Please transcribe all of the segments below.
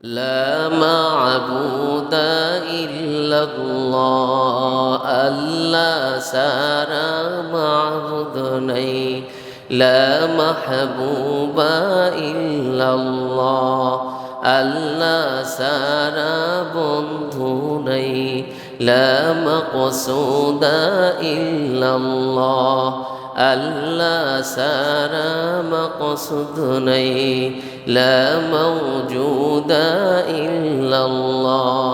لا معبود إلا الله আল্লাহ সারা মাবুদ নেই لا محبوب إلا الله আল্লাহ সারা বন্ধু নেই لا مقصود إلا الله আল্লাহ সারা মকসুদ নেই লা মওজুদা ইল্লাল্লাহ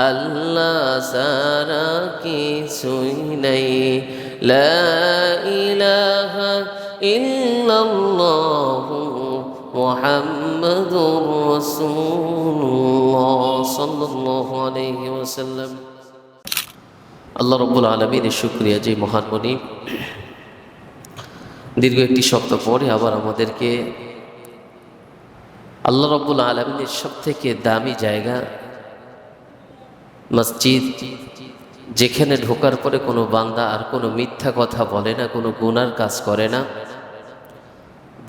আল্লাহ সারা কিছুই নেই লা ইলাহা ইল্লাল্লাহ মুহাম্মাদুর রাসূলুল্লাহ সাল্লাল্লাহু আলাইহি ওয়াসাল্লাম। আল্লাহ রাব্বুল আলামিনের শুকরিয়া যে মহান মনিব দীর্ঘ একটি সপ্তাহ পরে আবার আমাদেরকে আল্লাহ রাব্বুল আলামিনের সবথেকে দামি জায়গা মসজিদ, যেখানে ঢোকার পরে কোনো বান্দা আর কোনো মিথ্যা কথা বলে না, কোনো গুনার কাজ করে না,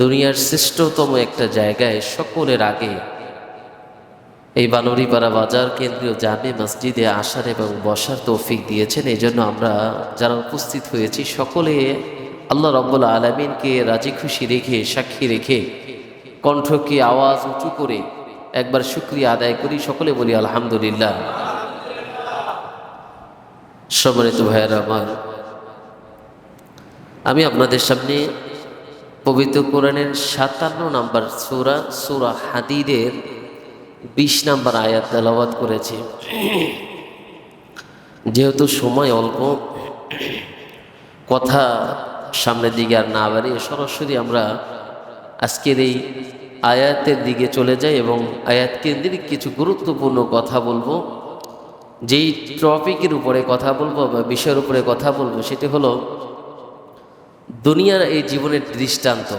দুনিয়ার শ্রেষ্ঠতম একটা জায়গায় সকলের আগে এই বানরিপাড়া বাজার কেন্দ্রীয় জামে মসজিদে আসার এবং বসার তৌফিক দিয়েছেন। এই জন্য আমরা যারা উপস্থিত হয়েছি সকলে আল্লাহ রাব্বুল আলামিনকে রাজি খুশি রেখে, সাক্ষী রেখে, কণ্ঠকে আওয়াজ উঁচু করে একবার শুকরিয়া আদায় করি। সকলে বলি আলহামদুলিল্লাহ। সম্মানিত ভাইয়েরা আমার, আমি আপনাদের সামনে পবিত্র কোরআনের 57 নম্বর সূরা, সূরা হাদীদের 20 নম্বর আয়াত তেলাওয়াত করেছি। যেহেতু সময় অল্প, কথা সামনের দিকে আর না বাড়িয়ে সরাসরি আমরা আজকের এই আয়াতের দিকে চলে যাই এবং আয়াত কেন্দ্রিক কিছু গুরুত্বপূর্ণ কথা বলবো। যেই টপিকের উপরে কথা বলবো বা বিষয়ের উপরে কথা বলবো সেটি হলো দুনিয়ার এই জীবনের দৃষ্টান্ত।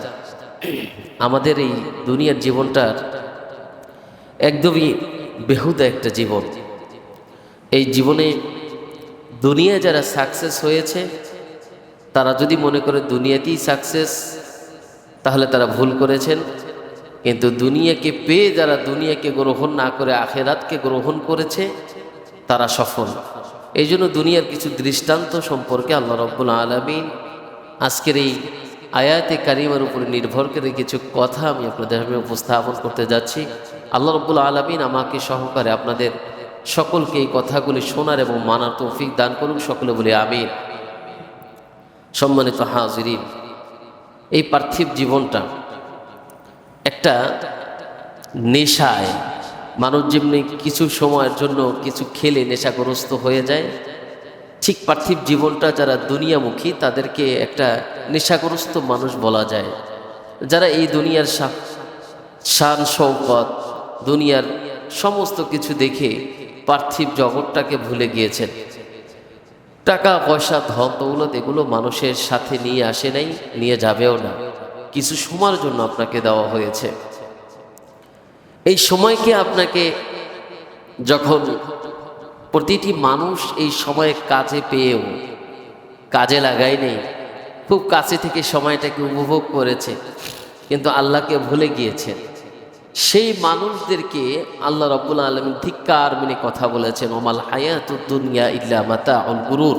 আমাদের এই দুনিয়ার জীবনটার একদমই বেহুদা একটা জীবন। এই জীবনে দুনিয়ায় যারা সাকসেস হয়েছে তারা যদি মনে করে দুনিয়াতেই সাকসেস, তাহলে তারা ভুল করেছেন। কিন্তু দুনিয়াকে পেয়ে যারা দুনিয়াকে গ্রহণ না করে আখেরাতকে গ্রহণ করেছে তারা সফল। এই জন্য দুনিয়ার কিছু দৃষ্টান্ত সম্পর্কে আল্লাহ রাব্বুল আলামিন আজকের এই আয়াতে কারিমার উপরে নির্ভর করে কিছু কথা আমি আপনাদের সামনে উপস্থাপন করতে যাচ্ছি। আল্লাহ রাব্বুল আলামিন আমাকে সহকারে আপনাদের সকলকে এই কথাগুলি শোনার এবং মানার তৌফিক দান করুন। সকলে বলি আমিন। সম্মানিত হাজিরিন, এই পার্থিব জীবনটা একটা নেশায়, মানুষ যেমনি কিছু সময়ের জন্য কিছু খেলে নেশাগ্রস্ত হয়ে যায়, ঠিক পার্থিব জীবনটা যারা দুনিয়ামুখী তাদেরকে একটা নেশাগ্রস্ত মানুষ বলা যায়। যারা এই দুনিয়ার শান শৌকত, দুনিয়ার সমস্ত কিছু দেখে পার্থিব জগৎটাকে ভুলে গিয়েছেন। টাকা পয়সা, ধন দৌলত এগুলো মানুষের সাথে নিয়ে আসে নাই, নিয়ে যাবেও না, কিছু সময়ের জন্য আপনাকে দেওয়া হয়েছে। এই সময়কে আপনাকে যখন প্রতিটি মানুষ এই সময়ে কাজে পেয়েও কাজে লাগায় নেই, খুব কাছে থেকে সময়টাকে উপভোগ করেছে কিন্তু আল্লাহকে ভুলে গিয়েছে, সেই মানুষদেরকে আল্লাহ রাব্বুল আলামিন ধিক্কার মেনে কথা বলেছেন, ওমাল হায়াতুদ দুনিয়া ইল্লা মাতাউল গুরুর।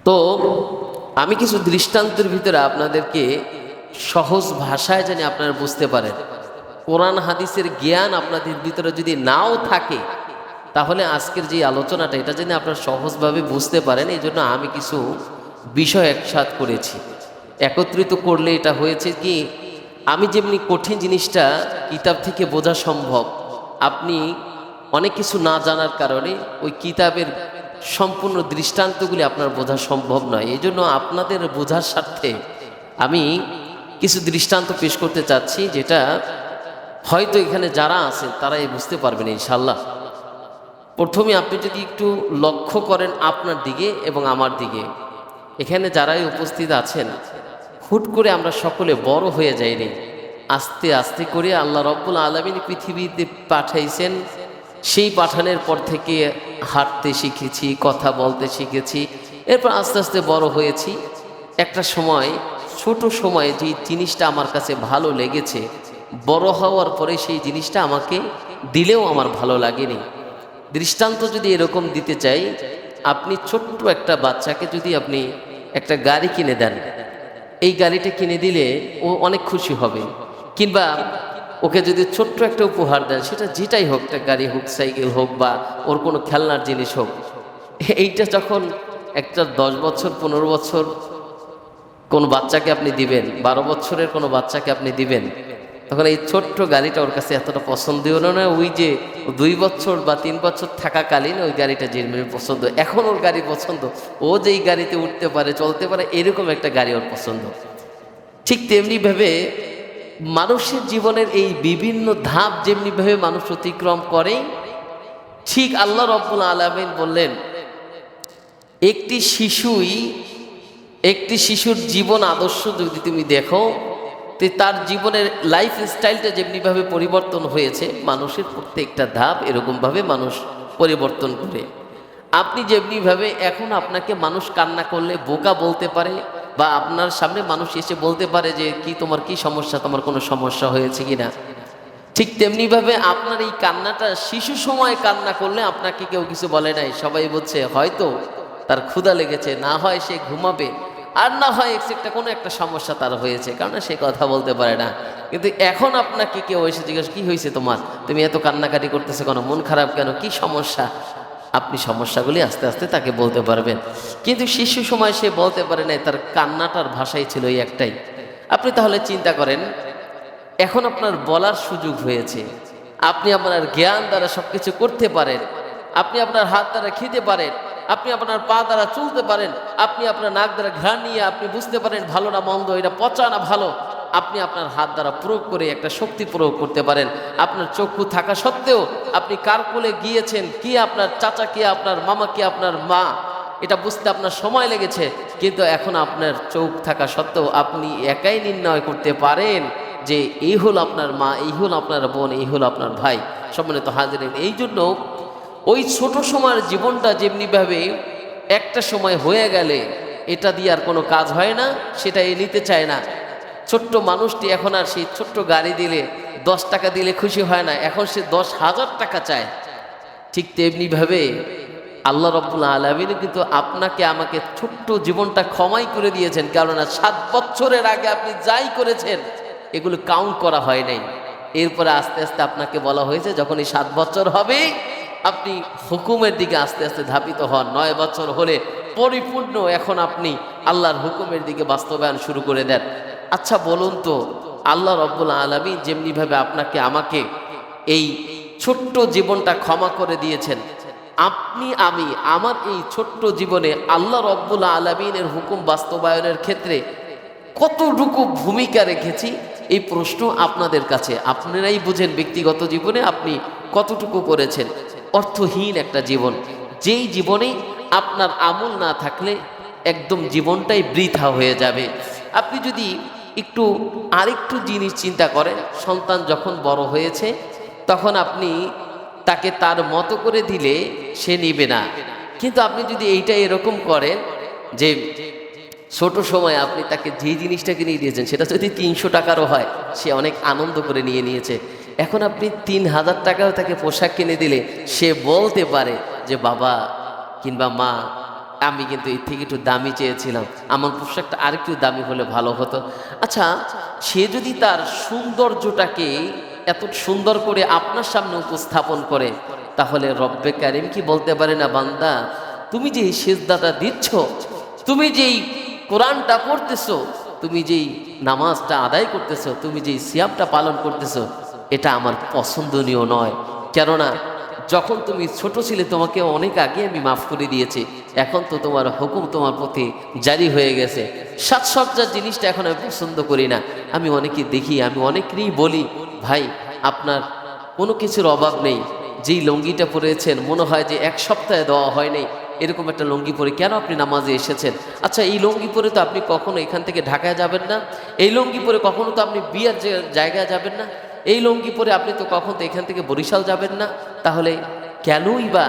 তো আমি কিছু দৃষ্টান্তের ভিতরে আপনাদেরকে সহজ ভাষায় জানি আপনারা বুঝতে পারেন। কোরআন হাদিসের জ্ঞান আপনাদের ভিতরে যদি নাও থাকে তাহলে আজকের যে আলোচনাটা এটা যদি আপনারা সহজভাবে বুঝতে পারেন, এই জন্য আমি কিছু বিষয় একসাথ করেছি। একত্রিত করলে এটা হয়েছে কি, আমি যেমনি কঠিন জিনিসটা কিতাব থেকে বোঝা সম্ভব, আপনি অনেক কিছু না জানার কারণে ওই কিতাবের সম্পূর্ণ দৃষ্টান্তগুলি আপনার বোঝা সম্ভব নয়। এই জন্য আপনাদের বোঝার স্বার্থে আমি কিছু দৃষ্টান্ত পেশ করতে চাচ্ছি, যেটা হয়তো এখানে যারা আছেন তারাই বুঝতে পারবেন ইনশাল্লাহ। প্রথমে আপনি যদি একটু লক্ষ্য করেন আপনার দিকে এবং আমার দিকে, এখানে যারাই উপস্থিত আছেন, হুট করে আমরা সকলে বড় হয়ে যাইনি, আস্তে আস্তে করে আল্লাহ রাব্বুল আলামিন পৃথিবীতে পাঠাইছেন। সেই পাঠানোর পর থেকে হাঁটতে শিখেছি, কথা বলতে শিখেছি, এরপর আস্তে আস্তে বড় হয়েছি। একটা সময়, ছোট সময়ে যে জিনিসটা আমার কাছে ভালো লেগেছে, বড় হওয়ার পরে সেই জিনিসটা আমাকে দিলেও আমার ভালো লাগেনি। দৃষ্টান্ত যদি এরকম দিতে চাই, আপনি ছোট্ট একটা বাচ্চাকে যদি আপনি একটা গাড়ি কিনে দেন, এই গাড়িটা কিনে দিলে ও অনেক খুশি হবে। কিংবা ওকে যদি ছোট্ট একটা উপহার দেন, সেটা যেটাই হোক, একটা গাড়ি হোক, সাইকেল হোক, বা ওর কোনো খেলনার জিনিস হোক, এইটা যখন একটা 10 বছর 15 বছর কোনো বাচ্চাকে আপনি দিবেন, 12 বছরের কোনো বাচ্চাকে আপনি দিবেন, তখন এই ছোট্ট গাড়িটা ওর কাছে এতটা পছন্দীয় না। ওই যে 2 বছর বা 3 বছর থাকাকালীন ওই গাড়িটা যে পছন্দ, এখন ওর গাড়ি পছন্দ, ও যেই গাড়িতে উঠতে পারে, চলতে পারে, এরকম একটা গাড়ি ওর পছন্দ। ঠিক তেমনিভাবে মানুষের জীবনের এই বিভিন্ন ধাপ যেমনিভাবে মানুষ অতিক্রম করে, ঠিক আল্লাহ রাব্বুল আলামিন বললেন, একটি শিশুর জীবন আদর্শ যদি তুমি দেখো, তার জীবনের লাইফ স্টাইলটা যেমনিভাবে পরিবর্তন হয়েছে, মানুষের প্রত্যেকটা ধাপ এরকমভাবে মানুষ পরিবর্তন করে। আপনি যেমনিভাবে এখন আপনাকে মানুষ কান্না করলে বোকা বলতে পারে, বা আপনার সামনে মানুষ এসে বলতে পারে যে কি তোমার কি সমস্যা, তোমার কোনো সমস্যা হয়েছে কিনা, ঠিক তেমনিভাবে আপনার এই কান্নাটা শিশু সময় কান্না করলে আপনাকে কেউ কিছু বলে নাই। সবাই বলছে হয়তো তার ক্ষুধা লেগেছে, না হয় সে ঘুমাবে, আর না হয় একটা কোনো একটা সমস্যা তার হয়েছে, কারণ সে কথা বলতে পারে না। কিন্তু এখন আপনাকে কেউ এসে জিজ্ঞাসা কি হয়েছে তোমার, তুমি এত কান্নাকাটি করতেছো কেন, মন খারাপ কেন, কি সমস্যা, আপনি সমস্যাগুলি আস্তে আস্তে তাকে বলতে পারবেন। কিন্তু শিশু সময় সে বলতে পারে নাই, তার কান্নাটার ভাষাই ছিল এই একটাই। আপনি তাহলে চিন্তা করেন, এখন আপনার বলার সুযোগ হয়েছে, আপনি আপনার জ্ঞান দ্বারা সবকিছু করতে পারেন, আপনি আপনার হাত দ্বারা খেতে পারেন, আপনি আপনার পা দ্বারা চলতে পারেন, আপনি আপনার নাক দ্বারা ঘ্রাণ নিয়ে আপনি বুঝতে পারেন ভালো না মন্দ, এটা পচা না ভালো, আপনি আপনার হাত দ্বারা প্রয়োগ করে একটা শক্তি প্রয়োগ করতে পারেন। আপনার চক্ষু থাকা সত্ত্বেও আপনি কার কোলে গিয়েছেন, কি আপনার চাচা, কি আপনার মামা, কি আপনার মা, এটা বুঝতে আপনার সময় লেগেছে, কিন্তু এখন আপনার চোখ থাকা সত্ত্বেও আপনি একাই নির্ণয় করতে পারেন যে এই হলো আপনার মা, এই হলো আপনার বোন, এই হলো আপনার ভাই। সম্মানিত হাজিরিন, এই জন্য ওই ছোট সময়ের জীবনটা যেমনিভাবে একটা সময় হয়ে গেলে এটা দিয়ে আর কোনো কাজ হয় না, সেটা এ নিতে চায় না। ছোট্ট মানুষটি এখন আর সেই ছোট্ট গাড়ি দিলে 10 টাকা দিলে খুশি হয় না, এখন সে 10,000 টাকা চায়। ঠিক তেমনিভাবে আল্লাহ রাব্বুল আলামিন কিন্তু আপনাকে আমাকে ছোট্ট জীবনটা ক্ষমাই করে দিয়েছেন, কারণ 7 বছরের আগে আপনি যাই করেছেন এগুলো কাউন্ট করা হয় নাই। এরপরে আস্তে আস্তে আপনাকে বলা হয়েছে যখন এই 7 বছর হবে আপনি হুকুমের দিকে আস্তে আস্তে ধাবিত হন, 9 বছর হলে পরিপূর্ণ এখন আপনি আল্লাহর হুকুমের দিকে বাস্তবায়ন শুরু করে দেন। আচ্ছা বলুন তো, আল্লাহ রাব্বুল আলামিন যেমনিভাবে আপনাকে আমাকে এই ছোট্ট জীবনটা ক্ষমা করে দিয়েছেন, আপনি আমি আমার এই ছোট্ট জীবনে আল্লাহ রাব্বুল আলামিনের হুকুম বাস্তবায়নের ক্ষেত্রে কতটুকু ভূমিকা রেখেছি, এই প্রশ্ন আপনাদের কাছে। আপনারাই বুঝেন ব্যক্তিগত জীবনে আপনি কতটুকু করেছেন। অর্থহীন একটা জীবন, যেই জীবনে আপনার আমল না থাকলে একদম জীবনটাই বৃথা হয়ে যাবে। আপনি যদি একটু আরেকটু জিনিস চিন্তা করেন, সন্তান যখন বড় হয়েছে তখন আপনি তাকে তার মতো করে দিলে সে নিবে না, কিন্তু আপনি যদি এইটা এরকম করেন যে ছোট সময় আপনি তাকে যে জিনিসটা কিনে দিয়েছেন সেটা যদি 300 টাকারও হয়, সে অনেক আনন্দ করে নিয়েছে। এখন আপনি 3000 টাকাও তাকে পোশাক কিনে দিলে সে বলতে পারে যে বাবা কিংবা মা, আমি কিন্তু এর থেকে একটু দামি চেয়েছিলাম, আমার পোশাকটা আরেকটু দামি হলে ভালো হতো। আচ্ছা, সে যদি তার সৌন্দর্যটাকে এত সুন্দর করে আপনার সামনে উপস্থাপন করে, তাহলে রব্বে কারিম কি বলতে পারে না, বান্দা তুমি যে সিজদাটা দিচ্ছ, তুমি যেই কোরআনটা পড়তেছো, তুমি যেই নামাজটা আদায় করতেছো, তুমি যেই সিয়ামটা পালন করতেছো, এটা আমার পছন্দনীয় নয়। কেননা যখন তুমি ছোট ছিলে তোমাকে অনেক আগে আমি মাফ করে দিয়েছি, এখন তো তোমার হুকুম তোমার প্রতি জারি হয়ে গেছে। সাজসজ্জার জিনিসটা এখন আমি পছন্দ করি না। আমি অনেকে দেখি, আমি অনেকেরই বলি, ভাই আপনার কোনো কিছুর অভাব নেই, যেই লুঙ্গিটা পরেছেন মনে হয় যে 1 সপ্তাহে দেওয়া হয়নি, এরকম একটা লুঙ্গি পরে কেন আপনি নামাজে এসেছেন? আচ্ছা, এই লুঙ্গি পরে তো আপনি কখনো এখান থেকে ঢাকায় যাবেন না, এই লুঙ্গি পরে কখনো তো আপনি বিয়ের জায়গায় যাবেন না, এই লুঙ্গি পরে আপনি তো কখনো তো এখান থেকে বরিশাল যাবেন না, তাহলে কেনই বা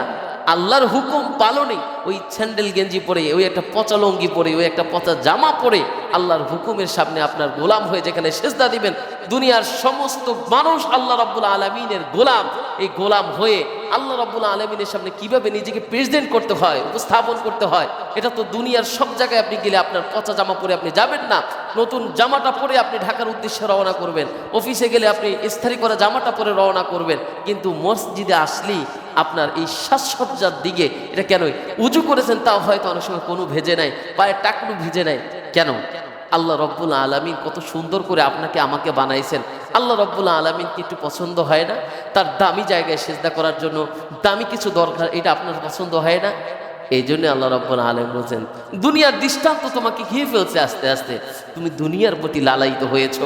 আল্লাহর হুকুম পালনে ওই স্যান্ডেল গেঞ্জি পরে, ওই একটা পচা লুঙ্গি পরে, ওই একটা পচা জামা পরে আল্লাহর হুকুমের সামনে আপনার গোলাম হয়ে যেখানে সেজদা দিবেন, দুনিয়ার সমস্ত মানুষ আল্লাহ রাব্বুল আলামিনের গোলাম, এই গোলাম হয়ে আল্লাহ রাব্বুল আলামিনের সামনে কিভাবে নিজেকে প্রেজেন্ট করতে হয়, উপস্থাপন করতে হয়, এটা তো দুনিয়ার সব জায়গায় আপনি গেলে আপনার পচা জামা পরে আপনি যাবেন না। নতুন জামাটা পরে আপনি ঢাকার উদ্দেশ্যে রওনা করবেন, অফিসে গেলে আপনি ইস্তারি করা জামাটা পরে রওনা করবেন, কিন্তু মসজিদে আসলেই আপনার এই সাজসজ্জার দিকে, এটা কেন উজু করেছেন তাও হয়তো অনেক সময় কোনো ভেজে নাই, পায়ের টাকলু ভিজে নাই, কেন? আল্লাহ রব্বুল আলামিন কত সুন্দর করে আপনাকে আমাকে বানাইছেন। আল্লাহ রব্বুল আলামিন কি একটু পছন্দ হয় না? তার দামি জায়গায় সেজদা করার জন্য দামি কিছু দরকার, এটা আপনার পছন্দ হয় না? এই জন্য আল্লাহ রাব্বুল আলামিন বলেন, দুনিয়ার দৃষ্টান্ত তোমাকে খেয়ে ফেলছে আস্তে আস্তে, তুমি দুনিয়ার প্রতি লালায়িত হয়েছ,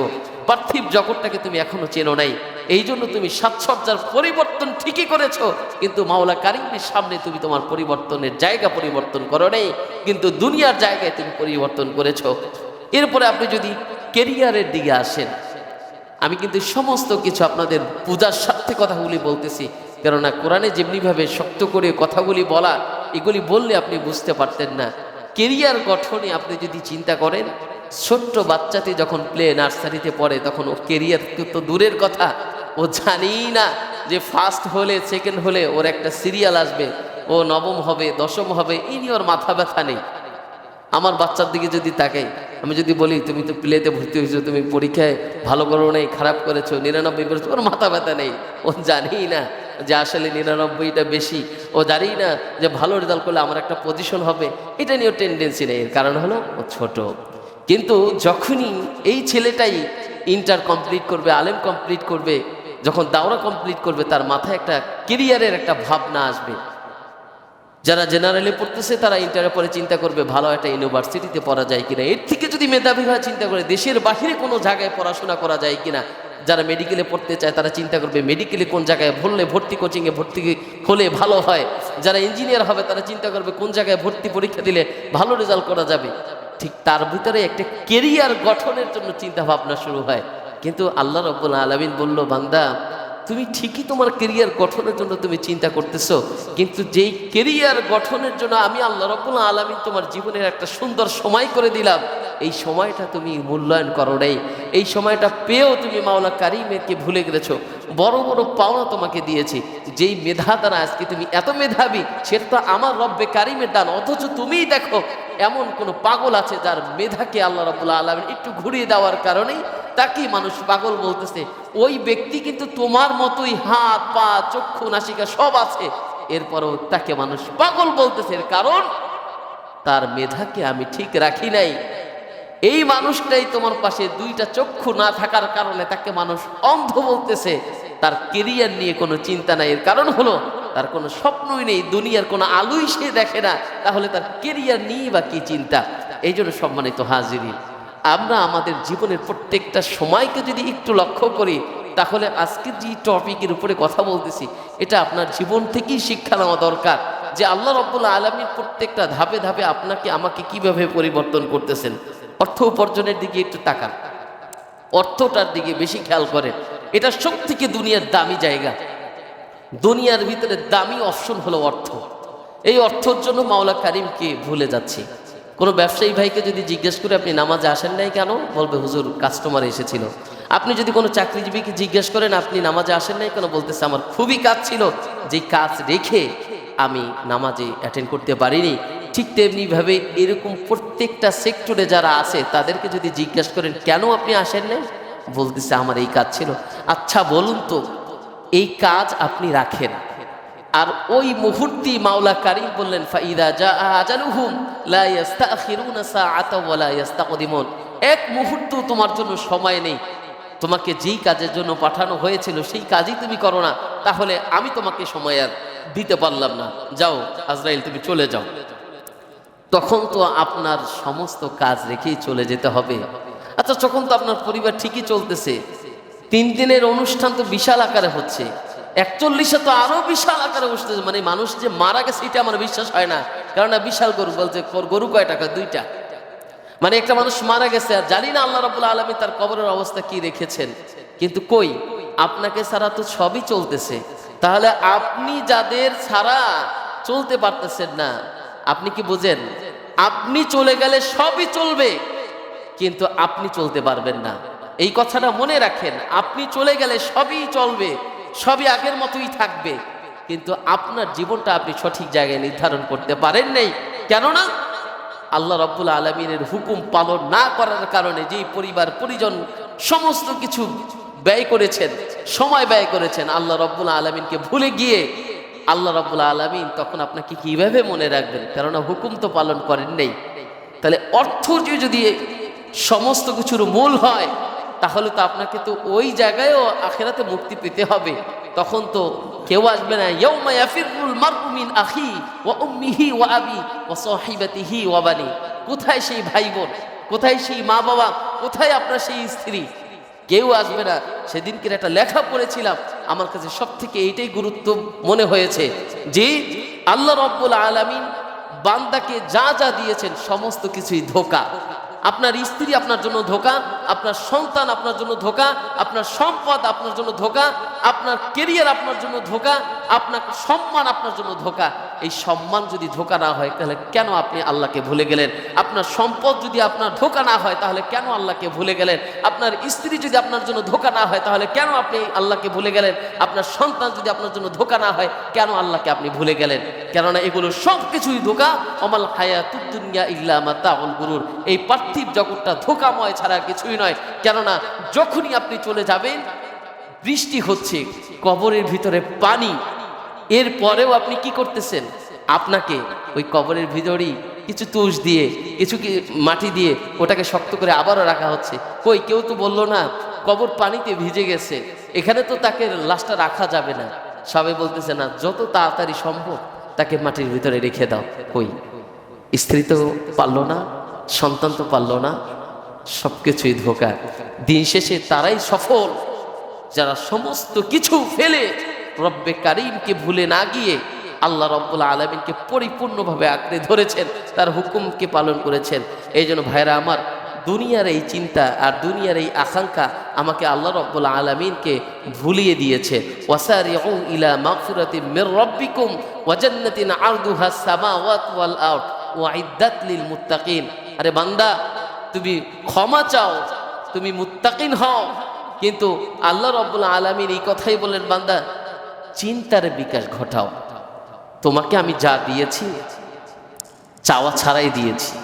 পার্থিব জগৎটাকে তুমি এখনো চেনো নাই, এই জন্য তুমি সাজসজ্জার পরিবর্তন ঠিকই করেছো, কিন্তু মাওলা কারীমের সামনে তুমি তোমার পরিবর্তনের জায়গা পরিবর্তন করো নাই, কিন্তু দুনিয়ার জায়গায় তুমি পরিবর্তন করেছো। এরপরে আপনি যদি কেরিয়ারের দিকে আসেন, আমি কিন্তু সমস্ত কিছু আপনাদের পূজার স্বার্থে কথাগুলি বলতেছি, কেননা কোরআনে যেমনিভাবে শক্ত করে কথাগুলি বলা, এগুলি বললে আপনি বুঝতে পারতেন না। কেরিয়ার গঠনে আপনি যদি চিন্তা করেন, ছোট্ট বাচ্চাটি যখন প্লে নার্সারিতে পড়ে তখন ও কেরিয়ার তো দূরের কথা, ও জানেই না যে ফার্স্ট হলে সেকেন্ড হলে ওর একটা সিরিয়াল আসবে, ও নবম হবে দশম হবে, এই নিয়ে ওর মাথা ব্যথা নেই। আমার বাচ্চার দিকে যদি তাকাই, আমি যদি বলি তুমি তো প্লেতে ভর্তি হয়েছো, তুমি পরীক্ষায় ভালো করো নাই, খারাপ করেছো, 99 করেছো, ওর মাথা ব্যথা নেই, ও জানেই না যে আসলে 99টা বেশি, ও জানেই না যে ভালো রেজাল্ট করলে আমার একটা পজিশন হবে, এটা নিয়েও টেন্ডেন্সি নেই। এর কারণ হলো ও ছোট। কিন্তু যখনই এই ছেলেটাই ইন্টার কমপ্লিট করবে, আলেম কমপ্লিট করবে, যখন দাওরা কমপ্লিট করবে, তার মাথায় একটা কেরিয়ারের একটা ভাবনা আসবে। যারা জেনারেলে পড়তেছে তারা ইন্টারের পরে চিন্তা করবে ভালো একটা ইউনিভার্সিটিতে পড়া যায় কিনা, এর থেকে যদি মেধাবী হয় চিন্তা করে দেশের বাহিরে কোনো জায়গায় পড়াশোনা করা যায় কিনা। যারা মেডিকেলে পড়তে চায় তারা চিন্তা করবে মেডিকেলে কোন জায়গায় ভরলে ভর্তি কোচিংয়ে ভর্তি হলে ভালো হয়। যারা ইঞ্জিনিয়ার হবে তারা চিন্তা করবে কোন জায়গায় ভর্তি পরীক্ষা দিলে ভালো রেজাল্ট করা যাবে। ঠিক তার ভিতরে একটা কেরিয়ার গঠনের জন্য চিন্তা ভাবনা শুরু হয়। কিন্তু আল্লাহ রাব্বুল আলামিন বলল, বান্দা তুমি ঠিকই তোমার কেরিয়ার গঠনের জন্য তুমি চিন্তা করতেছো, কিন্তু যেই কেরিয়ার গঠনের জন্য আমি আল্লাহ রাব্বুল আলামিন তোমার জীবনের একটা সুন্দর সময় করে দিলাম, এই সময়টা তুমি মূল্যায়ন করো নাই। এই সময়টা পেয়েও তুমি মাওলা কারীমকে ভুলে গেছো। বড় বড় পাওনা তোমাকে দিয়েছি, যেই মেধা দ্বারা আজকে তুমি এত মেধাবী, সেটা তো আমার রব্বে কারীমের দান। অথচ তুমিই দেখো এমন কোন পাগল আছে যার মেধাকে আল্লাহ রাব্বুল আলামিন একটু ঘুরিয়ে দেওয়ার কারণেই তাকেই মানুষ পাগল বলতেছে। ওই ব্যক্তি কিন্তু তোমার মতোই হাত পা চক্ষু নাসিকা সব আছে, এরপরও তাকে মানুষ পাগল বলতেছে, এর কারণ তার মেধাকে আমি ঠিক রাখি নাই। এই মানুষটাই তোমার পাশে দুইটা চক্ষু না থাকার কারণে তাকে মানুষ অন্ধ বলতেছে। তার কেরিয়ার নিয়ে কোনো চিন্তা নাই, এর কারণ হলো তার কোনো স্বপ্নই নেই, দুনিয়ার কোনো আলোই সে দেখে না, তাহলে তার কেরিয়ার নিয়ে বা কি চিন্তা। এই জন্য সম্মানিত হাজিরিন, আমরা আমাদের জীবনের প্রত্যেকটা সময়কে যদি একটু লক্ষ্য করি, তাহলে আজকের যে টপিকের উপরে কথা বলতেছি এটা আপনার জীবন থেকেই শিক্ষা নেওয়া দরকার, যে আল্লাহ রাব্বুল আলামিন প্রত্যেকটা ধাপে ধাপে আপনাকে আমাকে কিভাবে পরিবর্তন করতেছেন। অর্থ উপার্জনের দিকে একটু তাকান, অর্থটার দিকে বেশি খেয়াল করেন। এটা সব থেকে দুনিয়ার দামি জায়গা, দুনিয়ার ভিতরে দামি অপশন হলো অর্থ। এই অর্থের জন্য মাওলা কারীমকে ভুলে যাচ্ছি। কোনো ব্যবসায়ী ভাইকে যদি জিজ্ঞেস করে আপনি নামাজে আসেন নাই কেন, বলবে হুজুর কাস্টমার এসেছিল। আপনি যদি কোনো চাকরিজীবীকে জিজ্ঞেস করেন আপনি নামাজে আসেন নাই কেন, বলতেছে আমার খুবই কাজ ছিল, যে কাজ রেখে আমি নামাজে অ্যাটেন্ড করতে পারিনি। ঠিক তেমনিভাবে এরকম প্রত্যেকটা সেক্টরে যারা আছে তাদেরকে যদি জিজ্ঞেস করেন কেন আপনি আসেন নাই, বলতেছে আমার এই কাজ ছিল। আচ্ছা বলুন তো, এই কাজ আপনি রাখেন, আর ওই মুহূর্তে মাওলা কারীম বললেন ফাইদা জা আজালুহুম লা ইস্তাখিরুনা সাআতাও ওয়া লা ইস্তাকদিমুন, এক মুহূর্ত তোমার জন্য সময় নেই। তোমাকে যেই কাজের জন্য পাঠানো হয়েছিল সেই কাজই তুমি করো না, তাহলে আমি তোমাকে সময় আর দিতে পারলাম না, যাও আজরাইল তুমি চলে যাও। তখন তো আপনার সমস্ত কাজ রেখেই চলে যেতে হবে। আচ্ছা তখন তো আপনার পরিবার ঠিকই চলতেছে, 3 দিনের অনুষ্ঠান তো বিশাল আকারে হচ্ছে, 41-এ তো আরো বিশাল আকারে উঠতেছে, মানে মানুষ যে মারা গেছে এটা আমার বিশ্বাস হয় না। কারণ বিশাল গরু বলছে, গরু কয় টাকা? 2টা। মানে একটা মানুষ মারা গেছে, আর জানি না আল্লাহ রাব্বুল আলামিন তার কবরের অবস্থা কি রেখেছেন, কিন্তু কই আপনাকে ছাড়া তো সবই চলতেছে। তাহলে আপনি যাদের ছাড়া চলতে পারতেছেন না। আপনি কি বোঝেন? আপনি চলে গেলে সবই চলবে, কিন্তু আপনি চলতে পারবেন না। এই কথাটা মনে রাখেন। আপনি চলে গেলে সবই চলবে, সবই আগের মতোই থাকবে, কিন্তু আপনার জীবনটা আপনি সঠিক জায়গায় নির্ধারণ করতে পারেন নাই। কেননা আল্লাহ রাব্বুল আলামিনের হুকুম পালন না করার কারণে যেই পরিবার পরিজন সমস্ত কিছু ব্যয় করেছেন, সময় ব্যয় করেছেন, আল্লাহ রাব্বুল আলামিনকে ভুলে গিয়ে আল্লাহ রাব্বুল আলামিন তখন আপনাকে কিভাবে মনে রাখবেন? কেননা হুকুম তো পালন করেন নাই। তাহলে অর্থ যদি সমস্ত কিছুর মূল হয়, তাহলে তো আপনাকে তো ওই জায়গায়ও আখিরাতে মুক্তি পেতে হবে। তখন তো কেউ আসবে না, ইয়াউমা ইয়াফিরুল মারউ মিন আখি ওয়া উম্মিহি ওয়া আবি ওয়া সাহিবাতিহি ওয়া বানি। কোথায় সেই ভাই বোন, কোথায় সেই মা বাবা, কোথায় আপনার সেই স্ত্রী? কেউ আসবে না। সেদিনকে একটা লেখা পড়েছিলাম, আমার কাছে সব থেকে এইটাই গুরুত্ব মনে হয়েছে যে আল্লাহ রাব্বুল আলামিন বান্দাকে যা যা দিয়েছেন সমস্ত কিছুই ধোঁকা। আপনার স্ত্রী আপনার জন্য ধোঁকা, আপনার সন্তান আপনার জন্য ধোঁকা, আপনার সম্পদ আপনার জন্য ধোঁকা, আপনার কেরিয়ার আপনার জন্য ধোঁকা, আপনার সম্মান আপনার জন্য ধোঁকা। এই সম্মান যদি ধোঁকা না হয় তাহলে কেন আপনি আল্লাহকে ভুলে গেলেন? আপনার সম্পদ যদি আপনার ধোঁকা না হয় তাহলে কেন আল্লাহকে ভুলে গেলেন? আপনার স্ত্রী যদি আপনার জন্য ধোঁকা না হয় তাহলে কেন আপনি আল্লাহকে ভুলে গেলেন? আপনার সন্তান যদি আপনার জন্য ধোঁকা না হয় কেন আল্লাহকে আপনি ভুলে গেলেন? কেননা এগুলো সব কিছুই ধোঁকা। অমাল হায়াতুদ দুনিয়া ইল্লা মাতাউল গুরুর। এই পার্থিব জগৎটা ধোঁকাময় ছাড়া কিছুই নয়। কেননা যখনই আপনি চলে যাবেন, বৃষ্টি হচ্ছে, কবরের ভিতরে পানি, এরপরেও আপনি কি করতেছেন? আপনাকে ওই কবরের ভিতরেই কিছু তুষ দিয়ে, কিছু মাটি দিয়ে ওটাকে শক্ত করে আবারও রাখা হচ্ছে। কই, কেউ তো বললো না কবর পানিতে ভিজে গেছে, এখানে তো তাকে লাশটা রাখা যাবে না। সবাই বলতেছে না, যত তাড়াতাড়ি সম্ভব তাকে মাটির ভিতরে রেখে দাও। কই, স্ত্রী তো পারলো না, সন্তান তো পারলো না, সব কিছুই ধোঁকা। দিন শেষে তারাই সফল যারা সমস্ত কিছু ফেলে রব্বে কারিমকে ভুলে না গিয়ে আল্লাহ রাব্বুল আলামিনকে পরিপূর্ণভাবে আঁকড়ে ধরেছেন, তার হুকুমকে পালন করেছেন। এই জন্য ভাইরা আমার, দুনিয়ার এই চিন্তা আর দুনিয়ার এই আকাঙ্ক্ষা আমাকে আল্লাহ রাব্বুল আলামিনকে ভুলিয়ে দিয়েছে। ওয়াসারিউ ইলা মাগফিরাতিম মির রাব্বিকুম ওয়া জান্নাতিন আরদুহাস সামাওয়াতু ওয়াল আরদ ওয়াইদ্দাত লিল মুত্তাকিন। আরে বান্দা, তুমি ক্ষমা চাও, তুমি মুত্তাকিন হও, কিন্তু আল্লাহ রাব্বুল আলামিন এই কথাই বলেন, বান্দা চিন্তার বিকাশ ঘটাও। তোমাকে আমি যা দিয়েছি চাওয়া ছাড়াই দিয়েছি,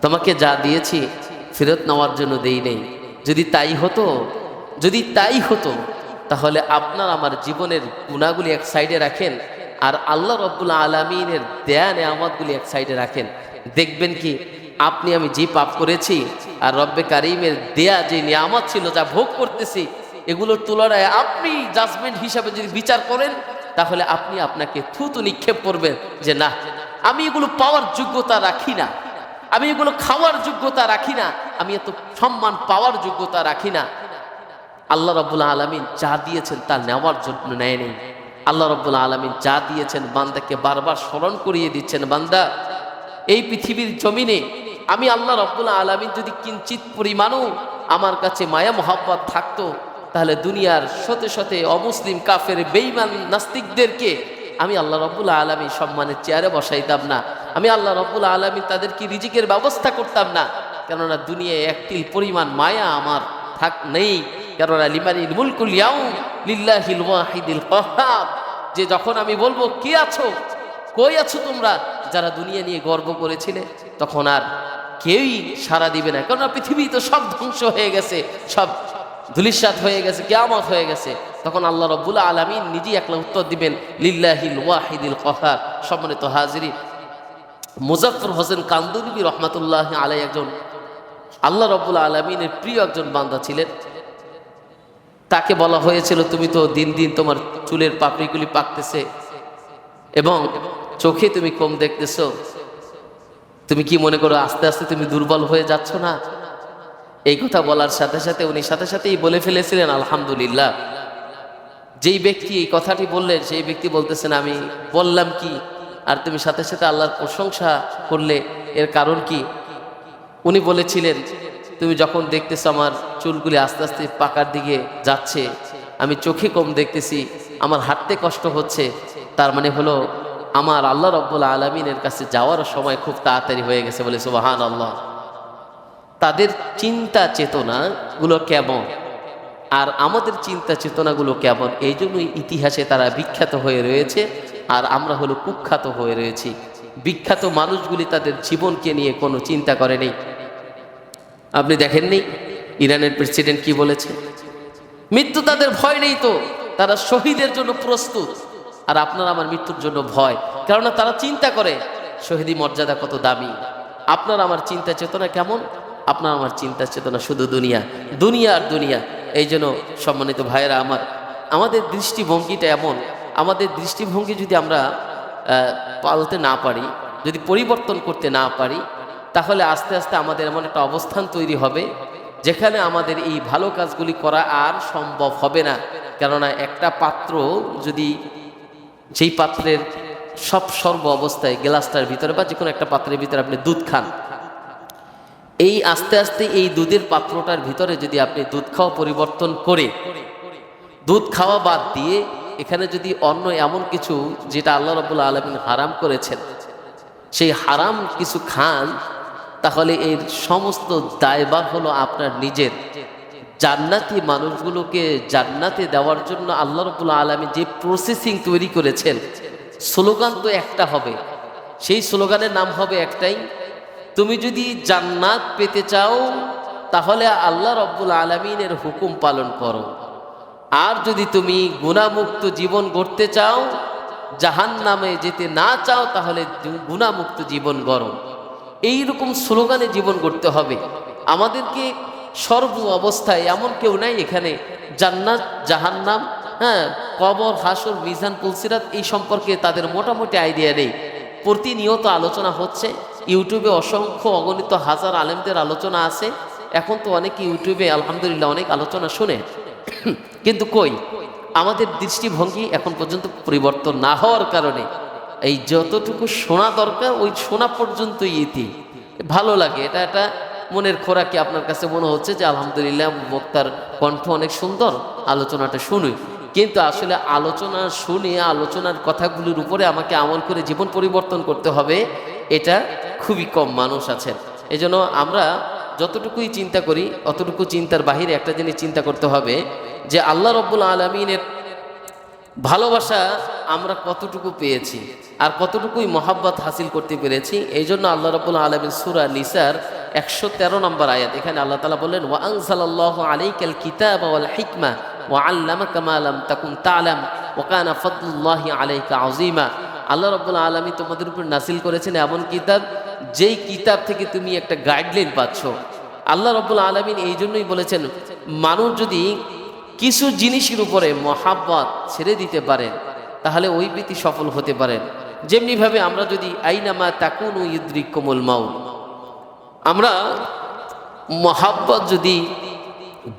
তোমাকে যা দিয়েছি ফেরত নেওয়ার জন্য দেই নেই। যদি তাই হতো তাহলে আপনার আমার জীবনের গুনাহগুলি এক সাইডে রাখেন, আর আল্লাহ রাব্বুল আলামিনের দেয়া নেয়ামতগুলি এক সাইডে রাখেন। দেখবেন কি আপনি আমি যে পাপ করেছি আর রব্বে কারিমের দেয়া যে নিয়ামত ছিল, যা ভোগ করতেছি, এগুলোর তুলনায় আপনি জাজমেন্ট হিসাবে যদি বিচার করেন, তাহলে আপনি আপনাকে থুতু নিক্ষেপ করবেন যে না, আমি এগুলো পাওয়ার যোগ্যতা রাখি না, আমি এগুলো খাওয়ার যোগ্যতা রাখি না, আমি এত সম্মান পাওয়ার যোগ্যতা রাখি না। আল্লাহ রাব্বুল আলামিন যা দিয়েছেন তা নেওয়ার জন্য নেয় নেই। আল্লাহ রাব্বুল আলামিন যা দিয়েছেন বান্দাকে বারবার স্মরণ করিয়ে দিচ্ছেন, বান্দা এই পৃথিবীর জমিনে আমি আল্লাহ রাব্বুল আলামিন যদি কিঞ্চিত পরিমাণও আমার কাছে মায়া মোহাব্বত থাকতো, তাহলে দুনিয়ার শতে শতে অমুসলিম কাফের বেঈমান নাস্তিকদেরকে আমি আল্লাহ রাব্বুল আলামিন সম্মানের চেয়ারে বসাইতাম না। আমি আল্লাহ রাব্বুল আলামিন তাদেরকে রিজিকের ব্যবস্থা করতাম না। কেননা দুনিয়ায় একটি পরিমাণ মায়া আমার নেই। কেননা লিমানিল মুলকুল ইয়াউম লিল্লাহিল ওয়াহিদিল কাহ্হার। যে যখন আমি বলবো কে আছো, কই আছো তোমরা যারা দুনিয়া নিয়ে গর্ব করেছিলে, তখন আর কেউই সাড়া দিবে না। কেননা পৃথিবী তো সব ধ্বংস হয়ে গেছে, সব ধূলিসাৎ হয়ে গেছে, কিয়ামত হয়ে গেছে। তখন আল্লাহ রাব্বুল আলামিন নিজেই একলা উত্তর দিবেন, লিল্লাহিল ওয়াহিদিল কাহ্হার। সম্মানিত হাজিরিন, মুজাফফর হোসেন কান্দুলবি রহমাতুল্লাহ আলাইহি একজন আল্লাহ রাব্বুল আলামিনের প্রিয় একজন বান্দা ছিলেন। তাকে বলা হয়েছিল, তুমি তো দিন দিন তোমার চুলের পাপড়িগুলি পাকতেছে এবং চোখে তুমি কম দেখতেছো, তুমি কি মনে করো আস্তে আস্তে তুমি দুর্বল হয়ে যাচ্ছ না? এই কথা বলার সাথে সাথে উনি সাথে সাথেই বলে ফেলেছিলেন আলহামদুলিল্লাহ। যেই ব্যক্তি এই কথাটি বললেন সেই ব্যক্তি বলতেছেন, আমি বললাম কি আর তুমি সাথে সাথে আল্লাহর প্রশংসা করলে, এর কারণ কি? উনি বলেছিলেন, তুমি যখন দেখতেছো আমার চুলগুলি আস্তে আস্তে পাকার দিকে যাচ্ছে, আমি চোখে কম দেখতেছি, আমার হাঁটতে কষ্ট হচ্ছে, তার মানে হলো আমার আল্লাহ রাব্বুল আলামিনের কাছে যাওয়ার সময় খুব তাড়াতাড়ি হয়ে গেছে বলে সুবহানাল্লাহ। তাদের চিন্তা চেতনাগুলো কেমন আর আমাদের চিন্তা চেতনাগুলো কেমন, এই জন্যই ইতিহাসে তারা বিখ্যাত হয়ে রয়েছে আর আমরা হলো কুখ্যাত হয়ে রয়েছি। বিখ্যাত মানুষগুলি তাদের জীবনকে নিয়ে কোনো চিন্তা করেনি। আপনি দেখেননি ইরানের প্রেসিডেন্ট কি বলেছে? মৃত্যু তাদের ভয় নেই, তো তারা শহীদের জন্য প্রস্তুত। আর আপনার আমার মৃত্যুর জন্য ভয়, কেননা তারা চিন্তা করে শহীদি মর্যাদা কত দামি। আপনার আমার চিন্তা চেতনা কেমন? আপনার আমার চিন্তা চেতনা শুধু দুনিয়া, দুনিয়া আর দুনিয়া। এই জন্য সম্মানিত ভাইয়েরা আমার, আমাদের দৃষ্টিভঙ্গিটা এমন, আমাদের দৃষ্টিভঙ্গি যদি আমরা পাল্টে না পারি, যদি পরিবর্তন করতে না পারি, তাহলে আস্তে আস্তে আমাদের এমন একটা অবস্থান তৈরি হবে যেখানে আমাদের এই ভালো কাজগুলি করা আর সম্ভব হবে না। কেননা একটা পাত্র যদি, যেই পাত্রের সর্ব অবস্থায় গ্লাসটার ভিতরে বা যে কোনো একটা পাত্রের ভিতরে আপনি দুধ খান, এই আস্তে আস্তে এই দুধের পাত্রটার ভিতরে যদি আপনি দুধ খাওয়া পরিবর্তন করে দুধ খাওয়া বাদ দিয়ে এখানে যদি অন্য এমন কিছু যেটা আল্লাহ রাব্বুল আলামিন হারাম করেছেন সেই হারাম কিছু খান, তাহলে এর সমস্ত দায়ভার হলো আপনার নিজের। জান্নাতি মানুষগুলোকে জান্নাতে দেওয়ার জন্য আল্লাহ রাব্বুল আলামিন যে প্রসেসিং তৈরি করেছেন, স্লোগান তো একটা হবে, সেই স্লোগানের নাম হবে একটাই, তুমি যদি জান্নাত পেতে চাও তাহলে আল্লাহ রাব্বুল আলামিনের হুকুম পালন করো, আর যদি তুমি গুনাহমুক্ত জীবন গড়তে চাও, জাহান্নামে যেতে না চাও, তাহলে গুনাহমুক্ত জীবন গড়ো। এইরকম স্লোগানে জীবন গড়তে হবে আমাদেরকে। সর্ব অবস্থায় এমন কেউ নাই এখানে জান্নাত জাহান্নাম, কবর হাসর মিজান পুলসিরাত এই সম্পর্কে তাদের মোটামুটি আইডিয়া নেই। প্রতিনিয়ত আলোচনা হচ্ছে, ইউটিউবে অসংখ্য অগণিত হাজার আলেমদের আলোচনা আছে। এখন তো অনেকে ইউটিউবে আলহামদুলিল্লাহ অনেক আলোচনা শুনে, কিন্তু কই আমাদের দৃষ্টিভঙ্গি এখন পর্যন্ত পরিবর্তন না হওয়ার কারণে এই যতটুকু শোনা দরকার ওই শোনা পর্যন্তই ইতি। ভালো লাগে, এটা একটা মনের খোরাকি। আপনার কাছে মনে হচ্ছে যে আলহামদুলিল্লাহ বক্তার কণ্ঠ অনেক সুন্দর, আলোচনাটা শুনি, কিন্তু আসলে আলোচনা শুনে আলোচনার কথাগুলির উপরে আমাকে আমল করে জীবন পরিবর্তন করতে হবে, এটা খুবই কম মানুষ আছেন। এজন্য আমরা যতটুকুই চিন্তা করি অতটুকু চিন্তার বাহিরে একটা জিনিস চিন্তা করতে হবে যে আল্লাহ রাব্বুল আলামিনের ভালোবাসা আমরা কতটুকু পেয়েছি আর কতটুকুই মহাব্বত হাসিল করতে পেরেছি। এই জন্য আল্লাহ রাব্বুল আলামিন সূরা নিসার 113 নম্বর আয়াত, এখানে আল্লাহ তাআলা বললেন, ওয়া আনজালাল্লাহু আলাইকাল কিতাবা ওয়াল হিকমা ওয়া আল্লামাকা মা লাম তাকুন তা'লাম ওয়া কানা ফাদলুল্লাহি আলাইকা আযীমা। আল্লাহ রাব্বুল আলামিন তোমাদের উপর নাসিল করেছেন এমন কিতাব, যেই কিতাব থেকে তুমি একটা গাইডলাইন পাচ্ছ। আল্লাহ রাব্বুল আলামিন এই জন্যই বলেছেন, মানুষ যদি কিছু জিনিসের উপরে মহাব্বত ছেড়ে দিতে পারেন তাহলে ওই ব্যক্তি সফল হতে পারেন। যেমনিভাবে আমরা যদি আইনামা তাকুনু ইউদরিকুমুল মাউত, আমরা মহাব্বত যদি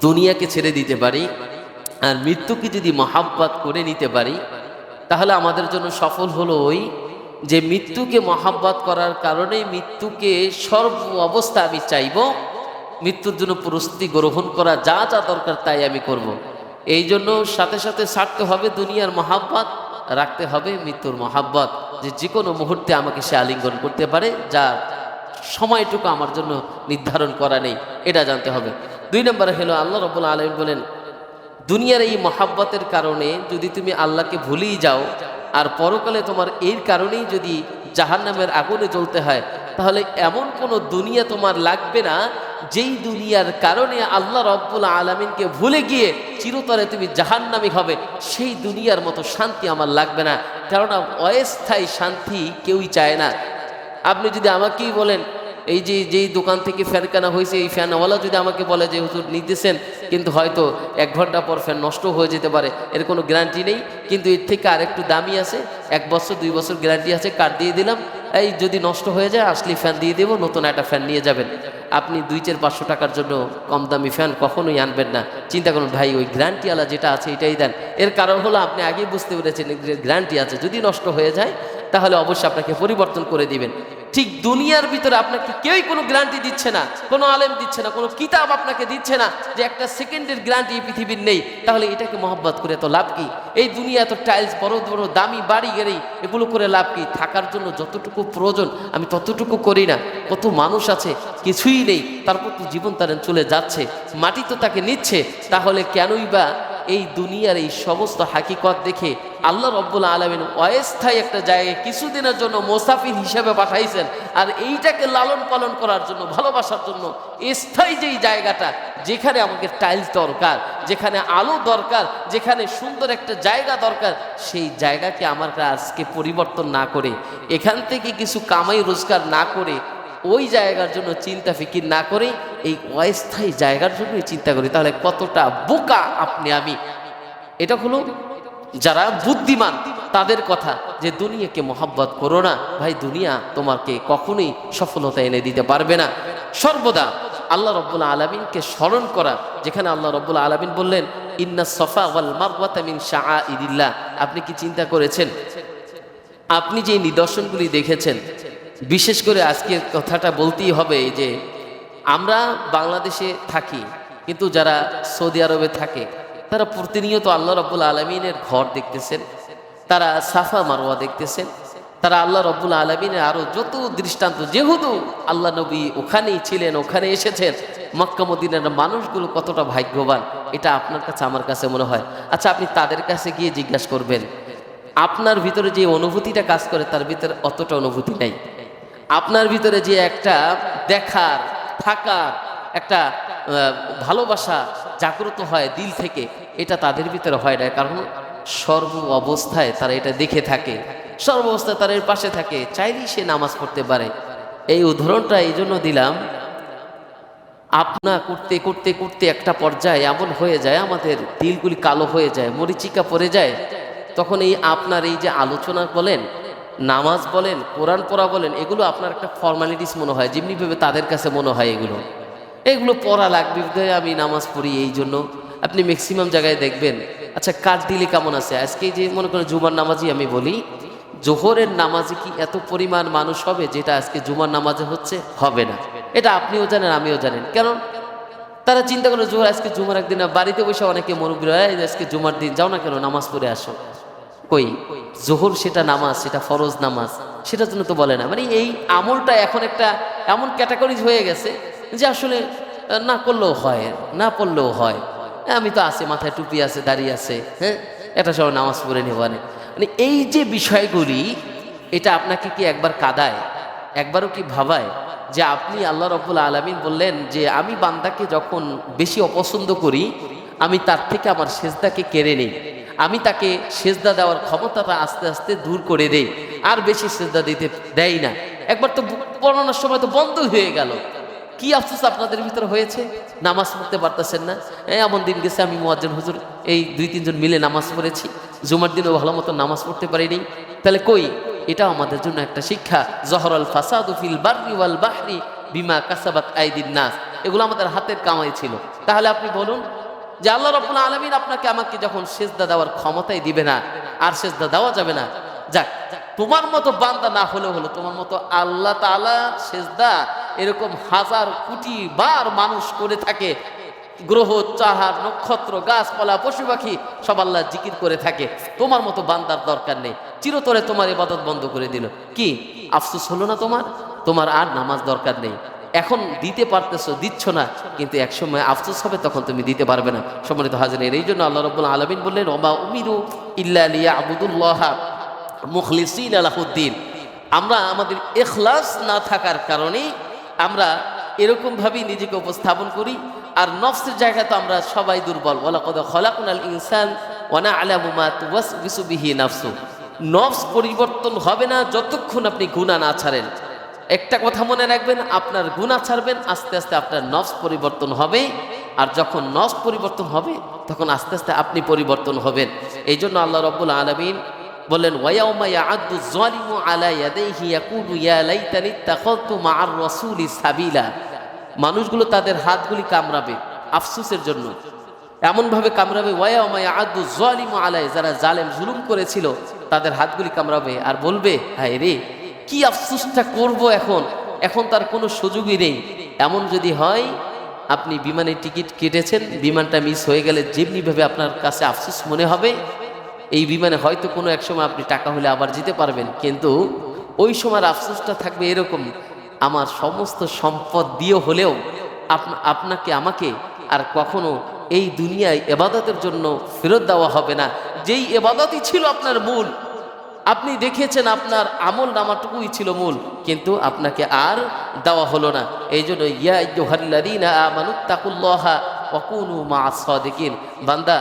দুনিয়াকে ছেড়ে দিতে পারি আর মৃত্যুকে যদি মহাব্বত করে নিতে পারি, তাহলে আমাদের জন্য সফল হলো ওই যে মৃত্যুকে মহাব্বত করার কারণে মৃত্যুকে সর্ব অবস্থা আমি চাইব, মৃত্যুর জন্য প্রস্তুতি গ্রহণ করা যা যা দরকার তাই আমি করব। এই জন্য সাথে সাথে ছাড়তে হবে দুনিয়ার মহাব্বত, রাখতে হবে মৃত্যুর মহাব্বত, যে কোনো মুহূর্তে আমাকে সে আলিঙ্গন করতে পারে, যা সময়টুকু আমার জন্য নির্ধারণ করা নেই, এটা জানতে হবে। 2 নম্বরে হলো আল্লাহ রাব্বুল আলামিন বলেন, দুনিয়ার এই মহাব্বতের কারণে যদি তুমি আল্লাহকে ভুলেই যাও আর পরকালে তোমার এর কারণেই যদি জাহান্নামের আগুনে জ্বলতে হয়, তাহলে এমন কোনো দুনিয়া তোমার লাগবে না যেই দুনিয়ার কারণে আল্লাহ রাব্বুল আলামিনকে ভুলে গিয়ে চিরতরে তুমি জাহান্নামী হবে। সেই দুনিয়ার মতো শান্তি আমার লাগবে না, কারণ অস্থায়ী শান্তি কেউই চায় না। আপনি যদি আমাকেই বলেন, এই যে যেই দোকান থেকে ফ্যান কেনা হয়েছে এই ফ্যানওয়ালা যদি আমাকে বলে যে হুজুর নিতেছেন, কিন্তু হয়তো 1 ঘন্টা পর ফ্যান নষ্ট হয়ে যেতে পারে, এর কোনো গ্যারান্টি নেই, কিন্তু এর থেকে আর একটু দামি আছে, 1 বছর 2 বছর গ্যারান্টি আছে, কার্ড দিয়ে দিলাম, এই যদি নষ্ট হয়ে যায় আসলে ফ্যান দিয়ে দেবো, নতুন একটা ফ্যান নিয়ে যাবেন। আপনি 200-500 টাকার জন্য কম দামি ফ্যান কখনোই আনবেন না। চিন্তা করুন ভাই, ওই গ্যারান্টিওয়ালা যেটা আছে এটাই দেন। এর কারণ হলো আপনি আগেই বুঝতে পেরেছেন গ্যারান্টি আছে, যদি নষ্ট হয়ে যায় তাহলে অবশ্যই আপনাকে পরিবর্তন করে দিবেন। ঠিক দুনিয়ার ভিতরে আপনাকে কেউই কোনো গ্যারান্টি দিচ্ছে না, কোনো আলেম দিচ্ছে না, কোনো কিতাব আপনাকে দিচ্ছে না যে একটা সেকেন্ডের গ্যারান্টি এই পৃথিবীর নেই। তাহলে এটাকে মহব্বত করে তো লাভ কি? এই দুনিয়া এত টাইলস, বড় বড় দামি বাড়ি গাড়ি, এগুলো করে লাভ কি? থাকার জন্য যতটুকু প্রয়োজন আমি ততটুকু করি না? কত মানুষ আছে কিছুই নেই, তারপর তো জীবন তার চলে যাচ্ছে, মাটি তো তাকে নিচ্ছে। তাহলে কেনই বা এই দুনিয়ার এই সমস্ত হাকিকত দেখে আল্লাহ রব্বুল আলামিন অস্থায়ী একটা জায়গায় কিছুদিনের জন্য মুসাফির হিসেবে পাঠাইছেন, আর এইটাকে লালন পালন করার জন্য, ভালোবাসার জন্য স্থায়ী যেই জায়গাটা, যেখানে আমাকে টাইলস দরকার, যেখানে আলো দরকার, যেখানে সুন্দর একটা জায়গা দরকার, সেই জায়গাকে আমার আজকে পরিবর্তন না করে, এখান থেকে কিছু কামাই রোজগার না করে, ওই জায়গার জন্য চিন্তা ফিকির না করে এই অস্থায়ী জায়গার জন্যই চিন্তা করি, তাহলে কতটা বোকা আপনি আমি। এটা হলো যারা বুদ্ধিমান তাদের কথা, যে দুনিয়াকে মহব্বত করো না। ভাই, দুনিয়া তোমাকে কখনোই সফলতা এনে দিতে পারবে না। সর্বদা আল্লাহ রব্বুল আলামিনকে স্মরণ করা, যেখানে আল্লাহ রব্বুল আলামিন বললেন ইন্না সফা ওয়াল মারওয়াতা মিন শাআইরিল্লাহ। আপনি কি চিন্তা করেছেন, আপনি যে নিদর্শনগুলি দেখেছেন, বিশেষ করে আজকের কথাটা বলতেই হবে যে আমরা বাংলাদেশে থাকি, কিন্তু যারা সৌদি আরবে থাকে তারা প্রতিনিয়ত আল্লাহ রব্বুল আলমিনের ঘর দেখতেছেন, তারা সাফা মারওয়া দেখতেছেন, তারা আল্লাহ রব্বুল আলমিনের আরও যত দৃষ্টান্ত, যেহেতু আল্লাহ নবী ওখানেই ছিলেন, ওখানে এসেছেন, মক্কা মদিনার মানুষগুলো কতটা ভাগ্যবান, এটা আপনার কাছে আমার কাছে মনে হয়। আচ্ছা, আপনি তাদের কাছে গিয়ে জিজ্ঞাসা করবেন, আপনার ভিতরে যে অনুভূতিটা কাজ করে তার ভিতরে অতটা অনুভূতি নেই। আপনার ভিতরে যে একটা দেখার, থাকার একটা ভালোবাসা জাগ্রত হয় দিল থেকে, এটা তাদের ভিতরে হয় না। কারণ সর্ব অবস্থায় তারা এটা দেখে থাকে, সর্ব অবস্থায় তারা এর পাশে থাকে, চাইলেই সে নামাজ পড়তে পারে। এই উদাহরণটা এই জন্য দিলাম, আপনা করতে করতে করতে একটা পর্যায়ে এমন হয়ে যায়, আমাদের দিলগুলি কালো হয়ে যায়, মরিচিকা পড়ে যায়। তখন এই আপনার এই যে আলোচনা বলেন, নামাজ বলেন, কোরআন পড়া বলেন, এগুলো আপনার একটা ফর্মালিটিস মনে হয়, যেমনিভাবে তাদের কাছে মনে হয় এগুলো পড়া লাগবে, আমি নামাজ পড়ি এই জন্য। আপনি ম্যাক্সিমাম জায়গায় দেখবেন, আচ্ছা কার দিলে কেমন আছে, আজকে যে মনে করেন জুমার নামাজই আমি বলি, জোহরের নামাজে কি এত পরিমাণ মানুষ হবে যেটা আজকে জুমার নামাজে হচ্ছে? হবে না। এটা আপনিও জানেন, আমিও জানেন। কেন? তারা চিন্তা করে জোহর, আজকে জুমার একদিন, বাড়িতে বসে অনেকে মুরব্বি হয়, আজকে জুমার দিন, যাও না কেন নামাজ পড়ে আসো। কই জোহর সেটা নামাজ, সেটা ফরজ নামাজ, সেটার জন্য তো বলে না। মানে এই আমলটা এখন একটা এমন ক্যাটাগরিজ হয়ে গেছে যে আসলে না করলেও হয়, না পড়লেও হয়, আমি তো আছে, মাথায় টুপি আছে, দাড়ি আছে, হ্যাঁ, এটা সব নামাজ পড়ে নেব। মানে এই যে বিষয়গুলি, এটা আপনাকে কি একবার কাঁদায়, একবারও কি ভাবায় যে আপনি আল্লাহ রাব্বুল আলামিন বললেন যে আমি বান্দাকে যখন বেশি অপছন্দ করি, আমি তার থেকে আমার সেজদাকে কেড়ে নেই, আমি তাকে সেজদা দেওয়ার ক্ষমতাটা আস্তে আস্তে দূর করে দেই, আর বেশি সেজদা দিতে দেয় না। একবার তো পড়ানোর সময় তো বন্ধ হয়ে গেল। কি আফসোস আপনাদের ভিতরে হয়েছে, নামাজ পড়তে পারতেছেন না। এমন দিন গেছে, আমি মুয়াজ্জিন হুজুর এই 2-3 জন মিলে নামাজ পড়েছি, জুমার দিনও ভালো মতো নামাজ পড়তে পারিনি। তাহলে কই, এটা আমাদের জন্য একটা শিক্ষা। জহরাল ফাসাদু ফিল বাররি ওয়াল বাহরি বিমা কাসাবাত আইদিন নাস, এগুলো আমাদের হাতের কামাই ছিল। তাহলে আপনি বলুন যে আল্লাহ রাব্বুল আলামিন আপনাকে আমাকে যখন সেজদা দেওয়ার ক্ষমতাই দিবে না, আর সেজদা দেওয়া যাবে না, যাক তোমার মতো বান্দা না হলেও হলো, তোমার মতো আল্লাহ তাআলা সেজদা এরকম হাজার কোটি বার মানুষ করে থাকে। গ্রহ, চাহার, নক্ষত্র, গাছপালা, পশু পাখি সব আল্লাহ জিকির করে থাকে, তোমার মতো বান্দার দরকার নেই। চিরতরে তোমার ইবাদত বন্ধ করে দিল, কি আফসোস হলো না তোমার? তোমার আর নামাজ দরকার নেই। এখন দিতে পারতেছো, দিচ্ছ না, কিন্তু একসময় আফসোস হবে, তখন তুমি দিতে পারবে না। সম্মানিত হাজিরিন, এই জন্য আল্লাহ রাব্বুল আলামিন বললেন ওমা উমিরু ইল্লা লিয়াবুদুল্লাহ মুখলিসিনা লাহুদ্দিন। আমরা আমাদের ইখলাস না থাকার কারণেই আমরা এরকমভাবেই নিজেকে উপস্থাপন করি। আর নফসের জায়গায় তো আমরা সবাই দুর্বল। ওয়ালাকাদ খালাকনাল ইনসান ওয়া না'লামু মা তুওয়াসবিসু বিহি নাফসু। নফস পরিবর্তন হবে না যতক্ষণ আপনি গুনাহ না ছাড়েন। একটা কথা মনে রাখবেন, আপনার গুনাহ ছাড়বেন, আস্তে আস্তে আপনার নফস পরিবর্তন হবে। আর যখন নফস পরিবর্তন হবে, তখন আস্তে আস্তে আপনি পরিবর্তন হবেন। এই জন্য আল্লাহ রাব্বুল আলামিন বললেন ওয়ায়াউমা ইয়াআদ্দু যালিমু আলা ইয়াদাইহি ইয়াকুলু ইয়া লাইতানি ইত্তাখাযতু মা'আর রাসূলি সাবিলা। মানুষগুলো তাদের হাতগুলি কামড়াবে আফসোসের জন্য, এমনভাবে কামড়াবে ওয়ায়াউমা ইয়াআদ্দু যালিমু আলা, যারা জালেম জুলুম করেছিল তাদের হাতগুলি কামড়াবে আর বলবে হায় রে, কি আফসোসটা করব এখন, এখন তার কোনো সুযোগই নেই। এমন যদি হয় আপনি বিমানের টিকিট কেটেছেন, বিমানটা মিস হয়ে গেলে যেমনিভাবে আপনার কাছে আফসোস মনে হবে, এই বিমানে হয়তো কোনো এক সময় আপনি টাকা হলে আবার যেতে পারবেন, কিন্তু ওই সময়ের আফসোসটা থাকবে এরকম, আমার সমস্ত সম্পদ দিয়ে হলেও আপনাকে আমাকে আর কখনো এই দুনিয়ায় এবাদতের জন্য ফেরত দেওয়া হবে না। যেই এবাদতই ছিল আপনার মূল, আপনি দেখেছেন আপনার আমল নামাটুকুই ছিল মূল, কিন্তু আপনাকে আর দেওয়া হলো না। এই জন্য ইয়া আইয়ুহাল্লাযীনা আমানুত্তাকুল্লাহা ওয়া কুনু মা'আস সাদিকিন, বান্দা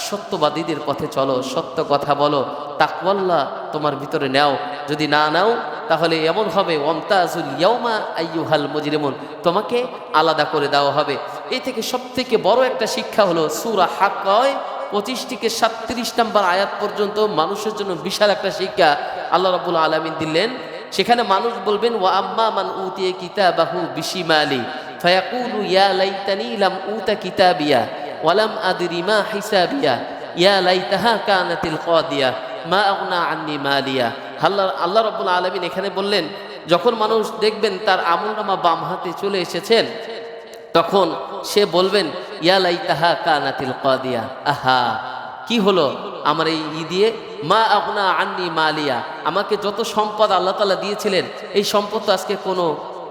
সত্যবাদীদের পথে চলো, সত্য কথা বলো, তাকওয়াল্লাহ তোমার ভিতরে নাও। যদি না নাও তাহলে এমন হবে ওয়ামতাজুল ইয়াউমা আইয়ুহাল মুজরিমুন, তোমাকে আলাদা করে দেওয়া হবে। এই থেকে সবথেকে বড় একটা শিক্ষা হলো সূরা হাক্কায় 25 থেকে 37 নম্বর আয়াত পর্যন্ত মানুষের জন্য বিশাল একটা শিক্ষা আল্লাহ রাব্বুল আলামিন দিলেন। সেখানে মানুষ বলবেন ওয়া আম্মা মান উতিয়া কিতাবাহু বিশিমালি ফায়াকুলু ইয়া লাইতানি লাম উতা কিতাবিয়া ওয়া লাম আদরি মা হিসাবিয়া ইয়া লাইতাহা কানাতিল কাদিয়া মা আগনা আন্নি মালিয়া। আল্লাহ রাব্বুল আলামিন এখানে বললেন, যখন মানুষ দেখবেন তার আমলনামা বাম হাতে চলে এসেছেন, তখন সে বলবেন ইয়া লাইতাহা কানাতিল কাদিয়া, আহা কি হলো আমার এই দিয়ে, মা আগনা আন্নি মালিয়া, আমাকে যত সম্পদ আল্লাহ তাআলা দিয়েছিলেন এই সম্পদ তো আজকে কোনো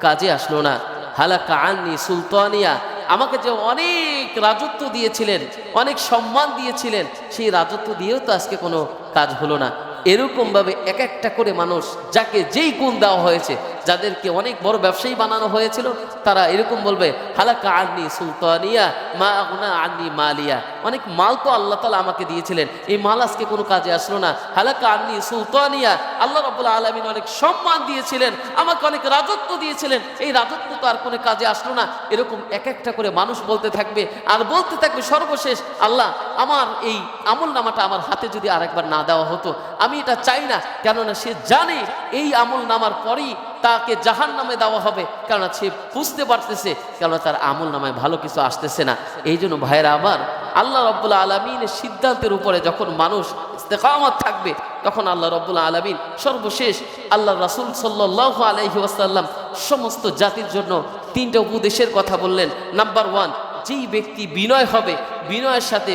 কাজে আসলো না। হালাকা আন্নি সুলতানিয়া, আমাকে যে অনেক রাজত্ব দিয়েছিলেন, অনেক সম্মান দিয়েছিলেন, সেই রাজত্ব দিয়েও তো আজকে কোনো কাজ হলো না। এরকমভাবে এক একটা করে মানুষ যাকে যেই গুণ দেওয়া হয়েছে, যাদেরকে অনেক বড় ব্যবসায়ী বানানো হয়েছিল, তারা এরকম বলবে হালাকা আন্নি সুলতানিয়া মা আগনা আন্নি মালিয়া, অনেক মাল তো আল্লাহ তাআলা আমাকে দিয়েছিলেন, এই মাল আজকে কোনো কাজে আসলো না। হালাকা আন্নি সুলতানিয়া, আল্লাহ রাব্বুল আলামিন অনেক সম্মান দিয়েছিলেন, আমাকে অনেক রাজত্ব দিয়েছিলেন, এই রাজত্ব তো আর কোনো কাজে আসলো না। এরকম এক একটা করে মানুষ বলতে থাকবে আর বলতে থাকবে। সর্বশেষ আল্লাহ আমার এই আমল নামাটা আমার হাতে যদি আরেকবার না দেওয়া হতো, আমি এটা চাই না, কেননা সে জানে এই আমল নামার পরেই তাকে জাহান্নামে দেওয়া হবে, কেননা সে বুঝতে পারতেছে কেননা তার আমল নামায় ভালো কিছু আসতেছে না। এই জন্য ভাইরা আমার, আল্লাহ রাব্বুল আলামিনের সিদ্ধান্তের উপরে যখন মানুষ ইস্তেকামত থাকবে, তখন আল্লাহ রাব্বুল আলামিন সর্বশেষ আল্লাহ রাসূল সাল্লাল্লাহু আলাইহি ওয়াসাল্লাম সমস্ত জাতির জন্য 3টা উপদেশের কথা বললেন। নাম্বার 1, যেই ব্যক্তি বিনয় হবে, বিনয়ের সাথে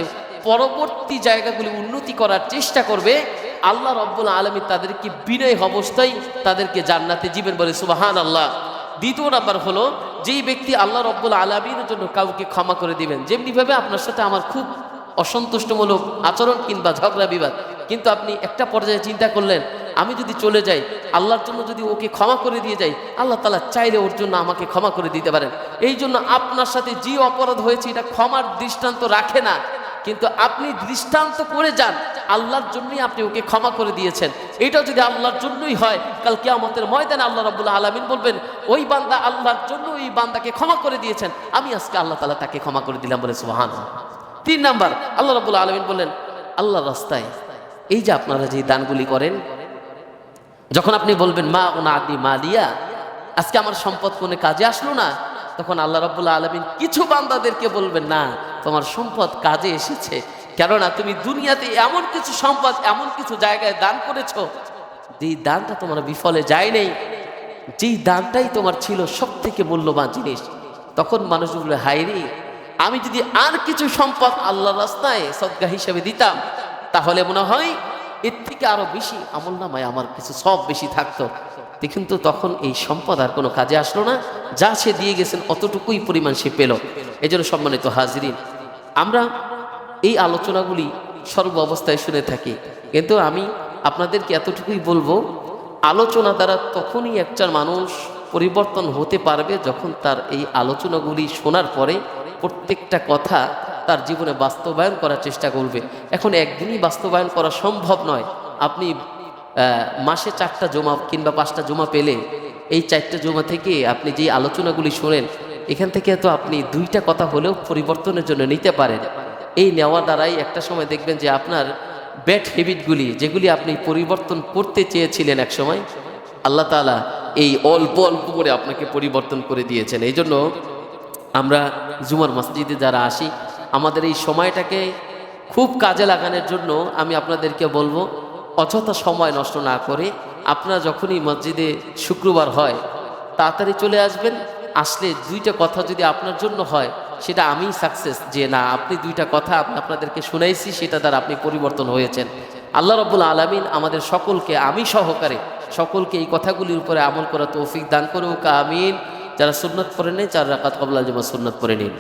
পরবর্তী জায়গাগুলি উন্নতি করার চেষ্টা করবে, আল্লাহ রাব্বুল আলামিন তাদেরকে বিনয় অবস্থায় তাদেরকে জান্নাতে দিবেন, বলে সুবহানাল্লাহ। 2 নাম্বার হলো, যেই ব্যক্তি আল্লাহ রাব্বুল আলামিনের জন্য কাউকে ক্ষমা করে দিবেন, যেমনিভাবে আপনার সাথে আমার খুব অসন্তুষ্টমূলক আচরণ কিংবা ঝগড়া বিবাদ, কিন্তু আপনি একটা পর্যায়ে চিন্তা করলেন আমি যদি চলে যাই, আল্লাহর জন্য যদি ওকে ক্ষমা করে দিয়ে যাই, আল্লাহ তাআলা চাইলে ওর জন্য আমাকে ক্ষমা করে দিতে পারেন। এই জন্য আপনার সাথে যে অপরাধ হয়েছে এটা ক্ষমার দৃষ্টান্ত রাখে না, কিন্তু আপনি দৃষ্টান্ত করে যান আল্লাহর জন্যই আপনি ওকে ক্ষমা করে দিয়েছেন। এটা যদি আল্লাহর জন্যই হয়, কাল কিয়ামতের ময়দানে আল্লাহ রাব্বুল আলামিন বলবেন ওই বান্দা আল্লাহর জন্য ওই বান্দাকে ক্ষমা করে দিয়েছেন, আমি আজকে আল্লাহ তাআলা তাকে ক্ষমা করে দিলাম, বলে সুবহানাল্লাহ। 3 নাম্বার, আল্লাহ রাব্বুল আলামিন বললেন আল্লাহর রাস্তায় এই যে আপনারা যে দানগুলি করেন, যখন আপনি বলবেন মা আগনা আন্নি মালিয়া, আজকে আমার সম্পদ কোনো কাজে আসলো না, তখন আল্লাহ রাব্বুল আলামিন কিছু বান্দাদেরকে বলবেন না, তোমার সম্পদ কাজে এসেছে, কেননা তুমি দুনিয়াতে এমন কিছু সম্পদ এমন কিছু জায়গায় দান করেছো যেই দানটা তোমার বিফলে যায় নাই, যেই দানটাই তোমার ছিল সব থেকে মূল্যবান জিনিস। তখন মানুষ বলবে হায়রে, আমি যদি আর কিছু সম্পদ আল্লাহর রাস্তায় সদকা হিসেবে দিতাম, তাহলে মনে হয় এর থেকে আরো বেশি আমলনামায় আমার কিছু সব বেশি থাকতো, কিন্তু তখন এই সম্পদ আর কোনো কাজে আসলো না, যা সে দিয়ে গেছেন অতটুকুই পরিমাণ সে পেল। এই জন্য সম্মানিত হাজরিন, আমরা এই আলোচনাগুলি সর্ব অবস্থায় শুনে থাকি, কিন্তু আমি আপনাদেরকে এতটুকুই বলবো, আলোচনা দ্বারা তখনই একজন মানুষ পরিবর্তন হতে পারবে যখন তার এই আলোচনাগুলি শোনার পরে প্রত্যেকটা কথা তার জীবনে বাস্তবায়ন করার চেষ্টা করবে। এখন একদিনই বাস্তবায়ন করা সম্ভব নয়। আপনি মাসে 4টা জমা কিংবা 5টা জমা পেলে এই 4টা জমা থেকে আপনি যে আলোচনাগুলি শোনেন, এখান থেকে তো আপনি 2টা কথা হলেও পরিবর্তনের জন্য নিতে পারেন। এই নেওয়া দ্বারাই একটা সময় দেখবেন যে আপনার ব্যাড হ্যাবিটগুলি, যেগুলি আপনি পরিবর্তন করতে চেয়েছিলেন এক সময়, আল্লাহ তাআলা এই অল্প অল্প করে আপনাকে পরিবর্তন করে দিয়েছেন। এই জন্য আমরা জুমার মসজিদে যারা আসি, আমাদের এই সময়টাকে খুব কাজে লাগানোর জন্য আমি আপনাদেরকে বলবো, অযথা সময় নষ্ট না করে আপনারা যখনই মসজিদে শুক্রবার হয় তাড়াতাড়ি চলে আসবেন। আসলে দুইটা কথা যদি আপনার জন্য হয় সেটা আমি সাকসেস, যে না আপনি দুইটা কথা আমি আপনাদেরকে শুনাইছি সেটা দ্বারা আপনি পরিবর্তন হয়েছেন। আল্লাহ রাব্বুল আলামিন আমাদের সকলকে, আমি সহকারে সকলকে এই কথাগুলির উপরে আমল করা তৌফিক দান করুক, আমিন। যারা সুন্নত পড়ে নেই 4 রাকাত ক্বাবলা জুমা সুন্নত পড়ে নিন।